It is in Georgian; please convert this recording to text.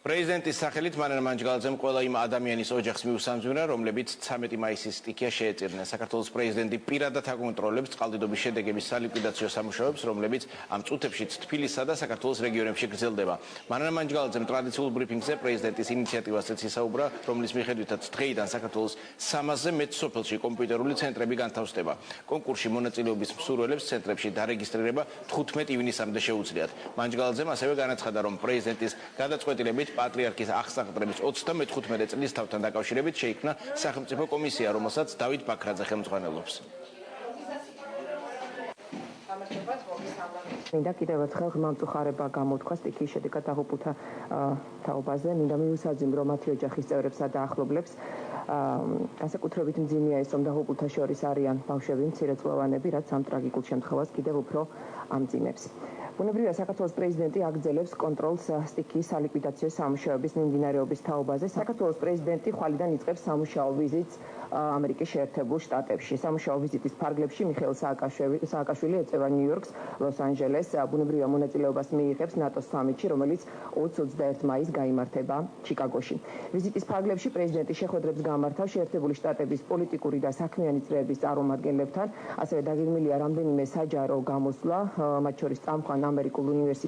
პრეზიდენტის სახელით მანანა მანჯგალაძემ ყველა იმ ადამიანის ოჯახს მიუსამძიმრა, რომლებიც 13 მაისის სტიქია შეეწირნენ. საქართველოს პრეზიდენტი პირადად აკონტროლებს წყალდიდობის შედეგების სალიკვიდაციო სამუშაოებს, რომლებიც ამ წუთებშიც თბილისსა და საქართველოს რეგიონებში გრძელდება. მანანა მანჯგალაძემ ტრადიციულ ბრიფინგზე პრეზიდენტის ინიციატივასაც ისაუბრა, რომლის მიხედვითაც დღეიდან საქართველოს 300-ზე მეტ სოფელში კომპიუტერული ცენტრები განთავსდება. კონკურსში მონაწილეობის მსურველებს ცენტრებში დარეგისტრირება 15 ივნისამდე შეუძლიათ. მანჯგალაძემ ასევე განაცხადა, რომ პრეზიდენტის გადაწყვეტილებით პატრიარქის აღსაყდრების 35 წლის თავთან დაკავშირებით შეიქმნა სახელმწიფო კომისია, რომელსაც დავით ბაქრაძე ხელმძღვანელობს. მინდა კიდევ ერთხელ ღრმამწუხარება გამოთქვა სტიქიის შედეგად დაღუპულთა თაობაზე. მინდა მიუსაძიმრო მათი ოჯახის წევრებსა და ახლობლებს. განსაკუთრებით მძიმეა ის, რომ დაღუპულთა შორის არიან ბავშვები, მცირეწლოვანები, რაც ამ ტრაგიკულ შემთხვევას კიდევ უფრო ამძიმებს. ბუნებრივია, საქართველოს პრეზიდენტი აგრძელებს კონტროლს სტიქიის სალიკვიდაციო სამუშაოების მიმდინარეობის თაობაზე. საქართველოს პრეზიდენტი ხვალიდან იწყებს სამუშაო ვიზიტს ამერიკის შეერთებულ შტატებში. სამუშაო ვიზიტის ფარგლებში მიხეილ სააკაშვილი ეწევა ნიუ-იორკს, ლოს-ანჯელესს. ბუნებრივია, მონაწილეობას მიიღებს ნატოს სამიტში, რომელიც 20-21 მაისს გაიმართება ჩიკაგოში. ვიზიტის ფარგლებში პრეზიდენტი შეხვედრებს გამართავს შეერთებული შტატების პოლიტიკური და საქმიანი წრეების წარმომადგენლებთან. ასევე დაგეგმილია რამდენიმე საჯარო გამოსვლა, მათ შორის წამყვან ამერიკულ უნივერსიტეტ